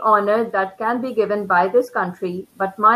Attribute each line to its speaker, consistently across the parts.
Speaker 1: honor that can be given by this country, but my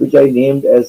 Speaker 2: which I named as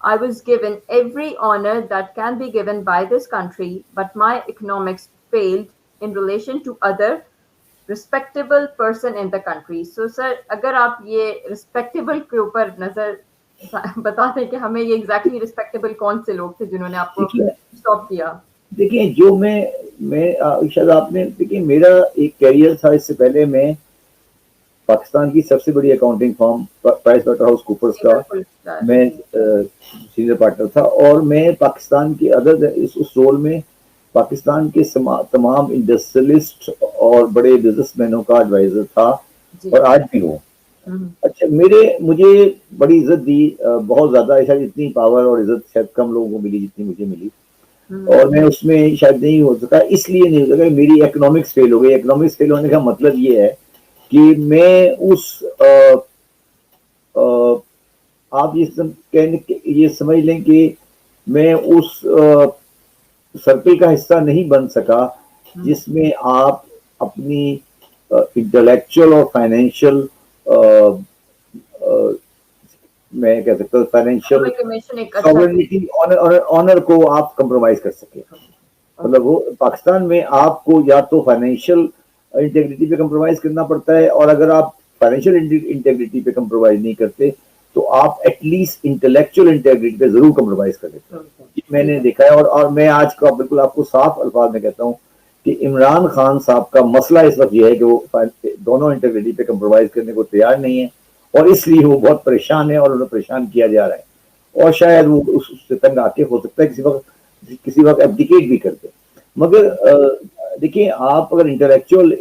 Speaker 1: I was given every honor that can be given by this country, but my economics failed in relation to other respectable person in the country. So sir, اگر آپ یہ respectable کے اوپر نظر بتا دیں کہ ہمیں یہ exactly respectable کون سے لوگ تھے جنہوں نے آپ کو stop کیا.
Speaker 2: دیکھیں جو میں شاید آپ نے دیکھیں میرا ایک کیریئر تھا اس سے پہلے میں پاکستان کی سب سے بڑی accounting firm PricewaterhouseCoopers کا میں سینئر پارٹنر تھا اور میں پاکستان کے اس رول میں پاکستان کے تمام انڈسٹریلسٹ اور بڑے بزنس مینوں کا ایڈوائزر تھا اور آج بھی ہوں. اچھا مجھے بڑی عزت دی بہت زیادہ, شاید اتنی پاور اور عزت شاید کم لوگوں کو ملی جتنی مجھے ملی اور میں اس میں شاید نہیں ہو سکا, اس لیے نہیں ہو سکا میری اکنامکس فیل ہو گئی. اکنامکس فیل ہونے کا مطلب یہ ہے کہ میں اس آپ یہ سمجھ لیں کہ میں اس سرکل کا حصہ نہیں بن سکا جس میں آپ اپنی انٹلیکچوئل اور فائنینشیل میں کہہ سکتا ہوں فائنینشیل ساورنٹی آنر کو آپ کمپرومائز کر سکیں. مطلب وہ پاکستان میں آپ کو یا تو فائنینشیل انٹیگریٹی پہ کمپرومائز کرنا پڑتا ہے, اور اگر آپ فائنینشیل انٹیگریٹی پہ کمپرومائز نہیں کرتے تو آپ ایٹ لیسٹ انٹلیکچوئل انٹیگریٹی پہ ضرور کمپرومائز کر دیتے ہیں. میں نے دیکھا ہے اور میں آج کا بالکل آپ کو صاف الفاظ میں کہتا ہوں کہ عمران خان صاحب کا مسئلہ اس وقت یہ ہے کہ وہ دونوں انٹیگریٹی پہ کمپرومائز کرنے کو تیار نہیں ہے اور اس لیے وہ بہت پریشان ہے اور انہیں پریشان کیا جا رہا ہے اور شاید وہ اس سے تنگ آ کے ہو سکتا ہے کسی وقت ایبڈیکیٹ بھی کرتے. مگر دیکھیں آپ اگر انٹلیکچوئل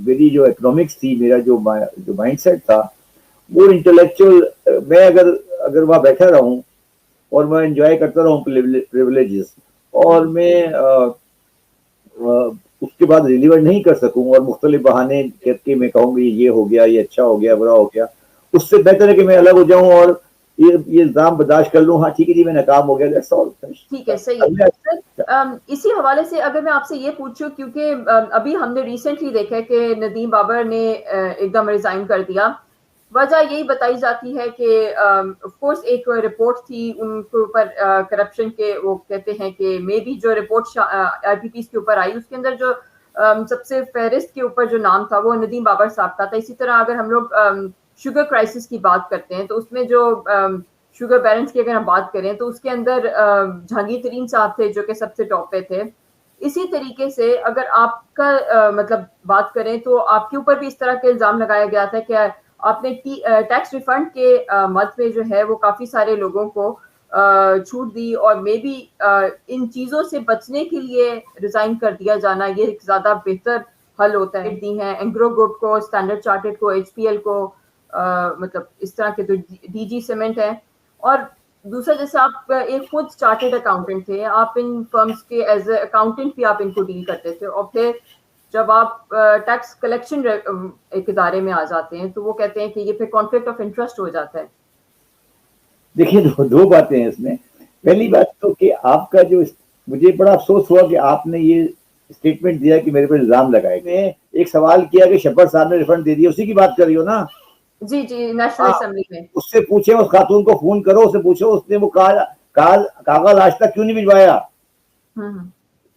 Speaker 2: میری جو اکنامکس تھی, میرا جو مائنڈ سیٹ تھا وہ انٹلیکچوئل, میں اگر وہاں بیٹھا رہوں اور میں انجوائے کرتا رہوں پریولیجز اور میں اس کے بعد ریلیور نہیں کر سکوں اور مختلف بہانے کہہ کے میں کہوں گی یہ ہو گیا, یہ اچھا ہو گیا, برا ہو گیا, اس سے بہتر ہے کہ میں الگ ہو جاؤں اور یہ الزام برداشت کر لوں. ہاں ٹھیک ہے جی میں ناکام ہو گیا,
Speaker 1: ٹھیک ہے صحیح ہے. اسی حوالے سے اگر میں آپ سے یہ پوچھوں, کیونکہ ابھی ہم نے ریسنٹلی دیکھا کہ ندیم بابر نے ایک دم ریزائن کر دیا, وجہ یہی بتائی جاتی ہے کہ آف کورس ایک رپورٹ تھی ان کے اوپر کرپشن کے, وہ کہتے ہیں کہ مے بی جو رپورٹ آئی پی پیز کے اوپر آئی اس کے اندر جو سب سے فہرست کے اوپر جو نام تھا وہ ندیم بابر صاحب کا تھا. اسی طرح اگر ہم لوگ شوگر کرائسس کی بات کرتے ہیں تو اس میں جو شوگر بیلنس کی اگر ہم بات کریں تو اس کے اندر جہانگیر ترین صاحب تھے جو کہ سب سے ٹاپ پہ تھے. اسی طریقے سے اگر آپ کا مطلب بات کریں تو آپ کے اوپر بھی اس طرح کا الزام لگایا گیا تھا کہ آپ نے ٹیکس ریفنڈ کے مد میں جو ہے وہ کافی سارے لوگوں کو چھوٹ دی اور مے بی ان چیزوں سے بچنے کے لیے ریزائن کر دیا جانا یہ ایک زیادہ بہتر حل ہوتا ہے. دی ہیں اینگرو گروپ کو, اسٹینڈرڈ چارٹرڈ کو, ایچ پی ایل کو, مطلب اس طرح کے تو ڈی جی سیمنٹ ہے. اور دوسرا جیسے آپ ایک خود چارٹرڈ اکاؤنٹنٹ تھے, آپ ان فرمز کے ایز اے اکاؤنٹنٹ بھی آپ ان کو ڈیل کرتے تھے, اور پھر جب آپ ٹیکس کلیکشن ایک ادارے میں آ جاتے ہیں تو وہ کہتے ہیں کہ یہ پھر کانفلکٹ آف انٹرسٹ ہو جاتا ہے.
Speaker 2: دیکھیے دو باتیں ہیں اس میں. پہلی بات تو کہ آپ کا جو مجھے بڑا افسوس ہوا کہ آپ نے یہ اسٹیٹمنٹ دیا کہ میرے پر الزام لگائے. میں ایک سوال کیا کہ شبر صاحب نے ریفنڈ دے دیا, اسی کی بات کر رہی ہو نا؟
Speaker 1: جی جی, نیشنل اسمبلی میں. اس
Speaker 2: سے پوچھیں, اس خاتون کو فون کرو, اس سے پوچھو اس نے وہ کاغذ آج تک کیوں نہیں بھجوایا.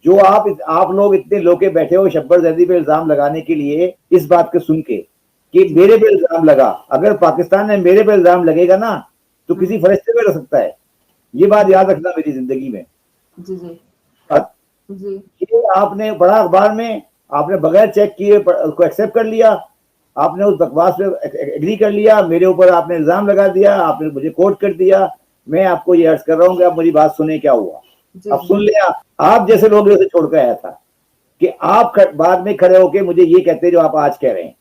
Speaker 2: جو آپ لوگ اتنے لوکے بیٹھے ہو شبر زیدی پہ الزام لگانے کے لیے اس بات کو سن کے کہ میرے پہ الزام لگا, اگر پاکستان میں میرے پہ الزام لگے گا نا تو کسی فرشتے پہ لگ سکتا ہے. یہ بات یاد رکھنا میری زندگی میں.
Speaker 1: جی جی
Speaker 2: جی, آپ نے پڑھا اخبار میں, آپ نے بغیر چیک کیے اس کو ایکسپٹ کر لیا, آپ نے اس بکواس پہ ایگری کر لیا, میرے اوپر آپ نے الزام لگا دیا, آپ نے مجھے کوٹ کر دیا. میں آپ کو یہ عرض کر رہا ہوں کہ آپ میری بات سنیں کیا ہوا. اب سن لیا, آپ جیسے لوگ اسے چھوڑ کے آیا تھا کہ آپ بعد میں کھڑے ہو کے مجھے یہ کہتے جو آپ آج کہہ رہے ہیں.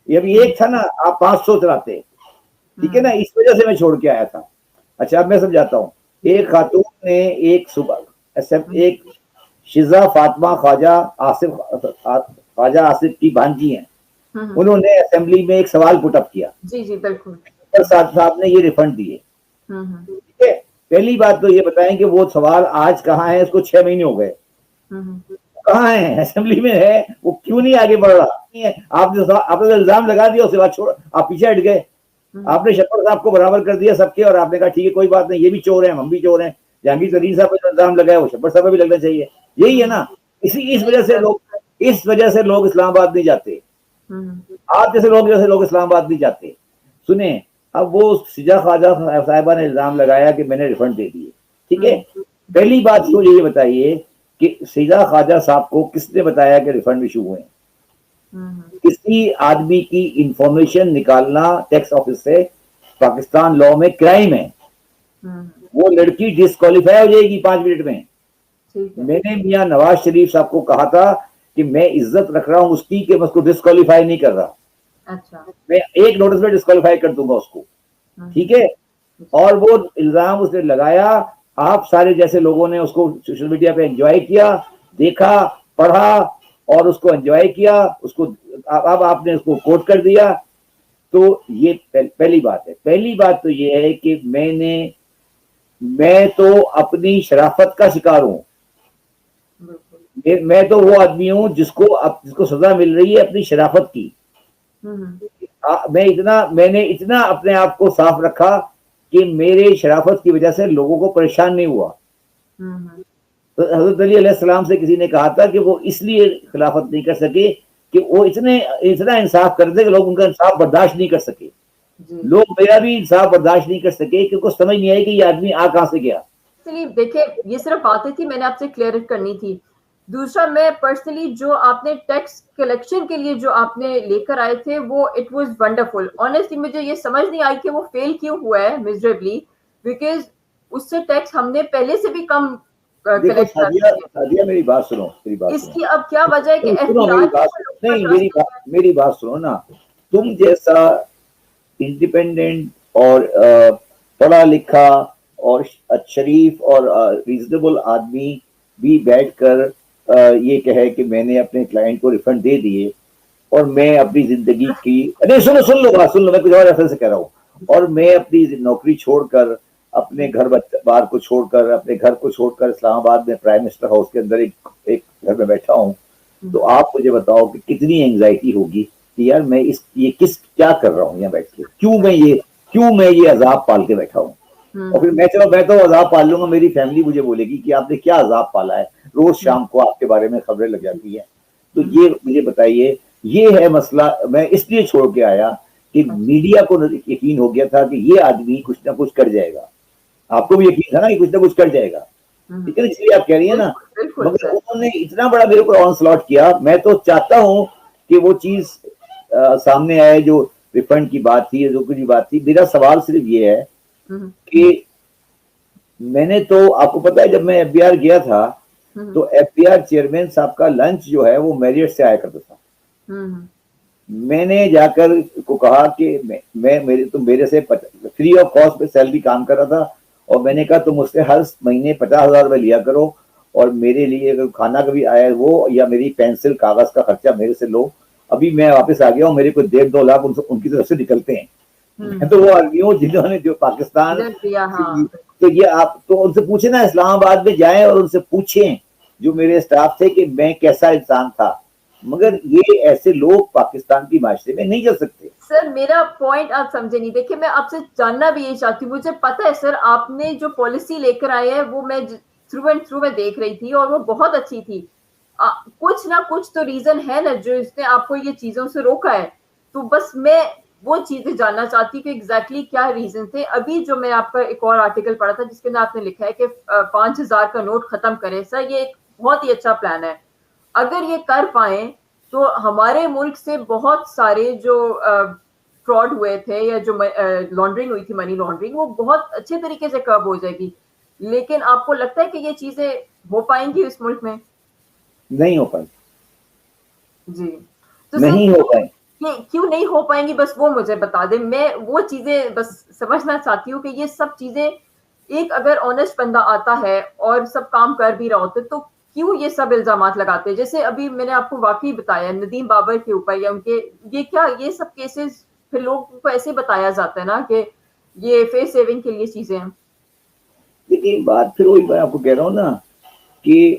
Speaker 2: یہ ابھی ایک تھا نا, آپ 500 چلاتے, ٹھیک ہے نا, اس وجہ سے میں چھوڑ کے آیا تھا. اچھا اب میں سمجھاتا ہوں. ایک خاتون نے ایک صبح ایک شزا فاطمہ خواجہ آصف کی بھانجی ہیں, انہوں نے اسمبلی میں ایک سوال پٹ اپ کیا.
Speaker 1: جی جی بالکل.
Speaker 2: صاحب نے یہ ریفنڈ دیے. ٹھیک ہے, پہلی بات تو یہ بتائیں کہ وہ سوال آج کہاں ہے, اس کو 6 مہینے ہو گئے, کہاں ہے؟ اسمبلی میں ہے, وہ کیوں نہیں آگے بڑھ رہا؟ آپ نے الزام لگا دیا, اس کے بعد آپ پیچھے ہٹ گئے. آپ نے شفر صاحب کو برابر کر دیا سب کے, اور آپ نے کہا ٹھیک ہے کوئی بات نہیں, یہ بھی چور ہیں, ہم بھی چور ہیں. جہانگیر ترین صاحب پر الزام لگایا, وہ شفر صاحب پہ بھی لگنا چاہیے. یہی ہے نا, اس وجہ سے لوگ اسلام آباد نہیں جاتے. آپ جیسے لوگ اسلام آباد نہیں جاتے. سنیں, اب وہ سجا خواجہ صاحبہ نے الزام لگایا کہ میں نے ریفنڈ دے دیے, ٹھیک ہے. پہلی بات مجھے یہ بتائیے کہ سجا خواجہ صاحب کو کس نے بتایا کہ ریفنڈ ایشو ہوئے ہیں؟ کسی آدمی کی انفارمیشن نکالنا ٹیکس آفس سے پاکستان لا میں کرائم ہے. وہ لڑکی ڈسکوالیفائی ہو جائے گی 5 منٹ میں. میں نے میاں نواز شریف صاحب کو کہا تھا کہ میں عزت رکھ رہا ہوں اس کی کہ میں اس کو ڈسکوالیفائی نہیں کر رہا. میں ایک نوٹس میں ڈسکوالیفائی کر دوں گا اس کو, ٹھیک ہے. اور وہ الزام اس نے لگایا, آپ سارے جیسے لوگوں نے اس کو سوشل میڈیا پہ انجوائے کیا, دیکھا, پڑھا اور اس کو انجوائے کیا, اس کو اب آپ نے اس کو کوٹ کر دیا. تو یہ پہلی بات ہے. پہلی بات تو یہ ہے کہ میں تو اپنی شرافت کا شکار ہوں. میں تو وہ آدمی ہوں جس کو سزا مل رہی ہے اپنی شرافت کی. میں نے اتنا اپنے آپ کو صاف رکھا کہ میرے شرافت کی وجہ سے لوگوں کو پریشان نہیں ہوا. تو حضرت علی علیہ السلام سے کسی نے کہا تھا کہ وہ اس لیے خلافت نہیں کر سکے کہ وہ اتنا انصاف کر دے کہ لوگ ان کا انصاف برداشت نہیں کر سکے. لوگ میرا بھی انصاف برداشت نہیں کر سکے کہ ان کو سمجھ نہیں آئی کہ یہ آدمی کہاں سے گیا.
Speaker 1: چلیے دیکھیں, یہ صرف باتیں تھی, میں نے آپ سے کلیئر کرنی تھی. دوسرا, میں پرسنلی جو آپ نے ٹیکس کلیکشن کے لیے جو آپ نے لے کر آئے تھے وہ اٹ واز ونڈرفل. آنیسٹلی مجھے یہ سمجھ نہیں آئی کہ وہ فیل کیوں ہوا ہے میزریبلی, بیکاز اس سے ٹیکس ہم نے پہلے سے بھی کم کلیکٹ کر
Speaker 2: دیا. میری بات سنو,
Speaker 1: اس کی اب کیا وجہ ہے کہ
Speaker 2: میری بات سنو نا. تم جیسا انڈیپینڈنٹ اور پڑھا لکھا اور شریف اور ریزنیبل آدمی بھی بیٹھ کر یہ کہے کہ میں نے اپنے کلائنٹ کو ریفنڈ دے دیے اور میں اپنی زندگی کی نہیں سن لو میں کچھ اور ریفرنس سے کہہ رہا ہوں, اور میں اپنی نوکری چھوڑ کر اپنے گھر بار کو چھوڑ کر اپنے گھر کو چھوڑ کر اسلام آباد میں پرائم منسٹر ہاؤس کے اندر ایک گھر میں بیٹھا ہوں. تو آپ مجھے بتاؤ کہ کتنی اینگزائٹی ہوگی کہ یار میں کیا کر رہا ہوں یہاں بیٹھ کے, کیوں میں یہ عذاب پال کے بیٹھا ہوں. اور پھر میں تو عذاب پال لوں گا, میری فیملی مجھے بولے گی کہ آپ نے کیا عذاب پالا ہے, روز شام کو آپ کے بارے میں خبریں لگ جاتی ہیں. تو یہ مجھے بتائیے, یہ ہے مسئلہ. میں اس لیے چھوڑ کے آیا کہ میڈیا کو یقین ہو گیا تھا کہ یہ آدمی کچھ نہ کچھ کر جائے گا. آپ کو بھی یقین تھا نا کہ کچھ نہ کچھ کر جائے گا, ٹھیک ہے, اس لیے آپ کہہ رہی ہیں نا. مگر انہوں نے اتنا بڑا میرے کو آن سلاٹ کیا. میں تو چاہتا ہوں کہ وہ چیز سامنے آئے جو ریفنڈ کی بات تھی, جو کچھ بات تھی. میرا سوال صرف یہ ہے کہ میں نے تو آپ کو پتا ہے جب میں ایف بی آر گیا تھا تو ایف بی آر چیئرمین صاحب کا لنچ جو ہے وہ میریٹ سے آیا کرتا تھا. میں نے جا کر کو کہا کہ میرے سے فری آف کاسٹ پہ سیلری کام کر رہا تھا, اور میں نے کہا تم مجھ سے ہر مہینے 50,000 روپے لیا کرو, اور میرے لیے اگر کھانا کبھی آیا وہ یا میری پینسل کاغذ کا خرچہ میرے سے لو. ابھی میں واپس آ گیا ہوں, میرے کو 1.5-2 لاکھ ان کی طرف سے نکلتے ہیں. تو وہ آدمی ہوں جنہوں نے جو پاکستان, تو یہ آپ تو ان سے پوچھیں نا, اسلام آباد میں جائیں اور ان سے پوچھیں جو میرے اسٹاف تھے کہ میں کیسا انسان تھا. مگر یہ ایسے لوگ پاکستان کی معاشرے میں نہیں چل سکتے.
Speaker 1: سر میرا پوائنٹ آپ سمجھے نہیں. دیکھیں میں آپ سے جاننا بھی یہ چاہتی ہوں, مجھے پتا ہے سر آپ نے جو پالیسی لے کر آئے ہیں وہ میں تھرو اینڈ تھرو میں دیکھ رہی تھی اور وہ بہت اچھی تھی. کچھ نہ کچھ تو ریزن ہے نا جو اس نے آپ کو یہ چیزوں سے روکا ہے. تو بس میں وہ چیزیں جاننا چاہتی ہوں کہ ایگزیکٹلی کیا ریزن تھے. ابھی جو میں آپ کا ایک اور آرٹیکل پڑھا تھا جس کے اندر آپ نے لکھا ہے کہ 5,000 کا نوٹ ختم کرے. سر یہ ایک بہت ہی اچھا پلان ہے. اگر یہ کر پائیں تو ہمارے ملک سے بہت سارے جو فراڈ ہوئے تھے یا جو لانڈرنگ ہوئی تھی, منی لانڈرنگ, وہ بہت اچھے طریقے سے کرب ہو جائے گی. لیکن آپ کو لگتا ہے کہ یہ چیزیں ہو پائیں گی اس ملک میں؟
Speaker 2: نہیں ہو پائیں
Speaker 1: جی, تو
Speaker 2: نہیں ہو پائیں.
Speaker 1: کیوں نہیں ہو پائیں گی بس وہ مجھے بتا دیں. میں وہ چیزیں بس سمجھنا چاہتی ہوں کہ یہ سب چیزیں ایک اگر آنےسٹ بندہ آتا ہے اور سب کام کر بھی رہا ہوتا ہے تو کیوں یہ سب الزامات لگاتے ہیں؟ جیسے ابھی میں نے آپ کو واقعی بتایا ندیم بابر کے اوپر یا ان کے یہ سب کیسز پھر لوگوں کو ایسے بتایا جاتا ہے نا کہ یہ فیس سیونگ کے لیے چیزیں ہیں.
Speaker 2: لیکن بات پھر وہی میں آپ کو کہہ رہا ہوں نا کہ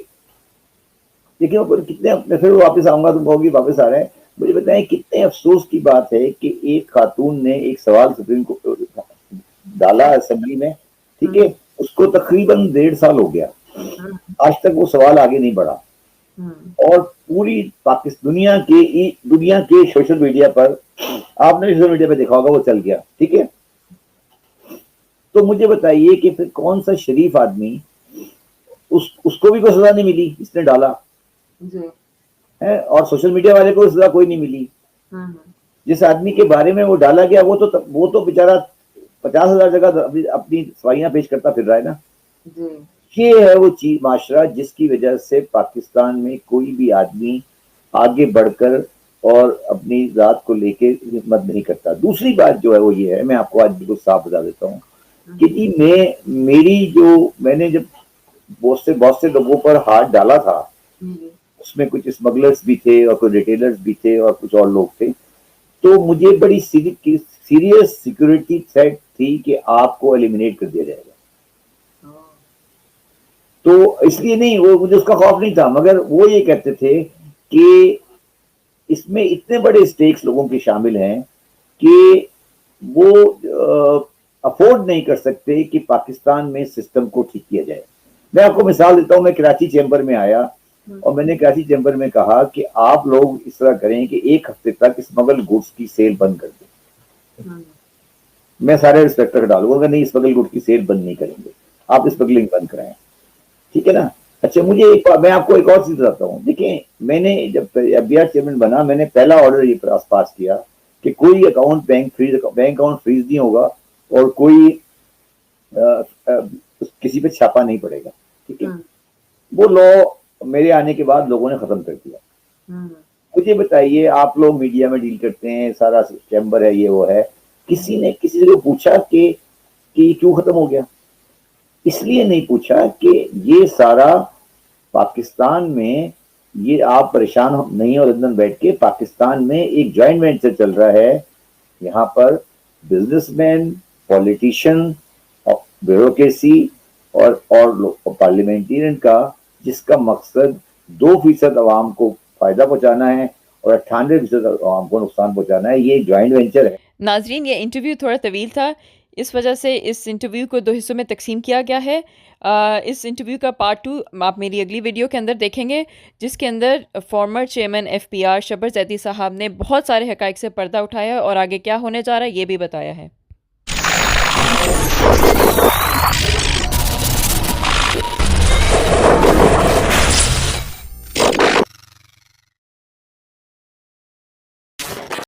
Speaker 2: دیکھیں کتنے, میں پھر واپس آؤں گا تم کہو گی واپس آ رہے ہیں. مجھے بتائیں کتنے افسوس کی بات ہے کہ ایک خاتون نے ایک سوال سپریم کو ڈالا اسمبلی میں, ٹھیک ہے, اس کو تقریباً 1.5 سال ہو گیا, آج تک وہ سوال آگے نہیں بڑھا. اور پوری دنیا کے سوشل میڈیا پر، آپ نے سوشل میڈیا پہ دیکھا ہوگا وہ چل گیا، ٹھیک ہے. تو مجھے بتائیے کہ پھر کون سا شریف آدمی، اس کو بھی کوئی سزا نہیں ملی، اس نے ڈالا ہے، اور سوشل میڈیا والے کو سزا کوئی نہیں ملی. جس آدمی کے بارے میں وہ ڈالا گیا وہ تو بیچارہ 50,000 جگہ اپنی سوائیاں پیش کرتا پھر رہا ہے نا. یہ ہے وہ چیز معاشرہ جس کی وجہ سے پاکستان میں کوئی بھی آدمی آگے بڑھ کر اور اپنی ذات کو لے کے ہمت نہیں کرتا. دوسری بات جو ہے وہ یہ ہے، میں آپ کو آج بالکل صاف بتا دیتا ہوں کہ جی میں نے جب بہت سے لوگوں پر ہاتھ ڈالا تھا، اس میں کچھ اسمگلرز بھی تھے اور کچھ ریٹیلرز بھی تھے اور کچھ اور لوگ تھے، تو مجھے بڑی سیریس سیکورٹی تھریٹ تھی کہ آپ کو ایلیمینیٹ کر دیا جائے گا. تو اس لیے نہیں، وہ مجھے اس کا خوف نہیں تھا، مگر وہ یہ کہتے تھے کہ اس میں اتنے بڑے اسٹیکس لوگوں کے شامل ہیں کہ وہ افورڈ نہیں کر سکتے کہ پاکستان میں سسٹم کو ٹھیک کیا جائے. میں آپ کو مثال دیتا ہوں، میں کراچی چیمبر میں آیا اور میں نے کراچی چیمبر میں کہا کہ آپ لوگ اس طرح کریں کہ ایک ہفتے تک اسمگل گڈس کی سیل بند کر دیں. میں سارے انسپیکٹر ڈالوں گا، نہیں اسمگل گڈ کی سیل بند نہیں کریں گے، آپ اسمگلنگ بند کرائیں، ٹھیک ہے نا. اچھا، میں آپ کو ایک اور چیز بتاتا ہوں. دیکھیں، میں نے جب FBR چیئرمین بنا، میں نے پہلا آرڈر یہ پاس کیا کہ کوئی بینک اکاؤنٹ فریز نہیں ہوگا اور کوئی کسی پہ چھاپا نہیں پڑے گا، ٹھیک ہے. وہ لا میرے آنے کے بعد لوگوں نے ختم کر دیا. مجھے بتائیے، آپ لوگ میڈیا میں ڈیل کرتے ہیں، سارا چیمبر ہے، یہ وہ ہے، کسی نے کسی سے پوچھا کہ یہ کیوں ختم ہو گیا؟ اس لیے نہیں پوچھا کہ یہ سارا پاکستان میں، یہ آپ پریشان نہیں ہو لندن بیٹھ کے، پاکستان میں ایک جوائنٹ وینچر چل رہا ہے. یہاں پر بزنس مین، پولیٹیشین، بیوروکریسی اور پارلیمنٹرین کا، جس کا مقصد 2% عوام کو فائدہ پہنچانا ہے اور 98% عوام کو نقصان پہنچانا ہے. یہ جوائنٹ وینچر ہے.
Speaker 3: ناظرین، یہ انٹرویو تھوڑا طویل تھا، اس وجہ سے اس انٹرویو کو 2 حصوں میں تقسیم کیا گیا ہے. اس انٹرویو کا پارٹ 2 آپ میری اگلی ویڈیو کے اندر دیکھیں گے، جس کے اندر فارمر چیئرمین FPR شبر زیدی صاحب نے بہت سارے حقائق سے پردہ اٹھایا اور آگے کیا ہونے جا رہا ہے یہ بھی بتایا ہے.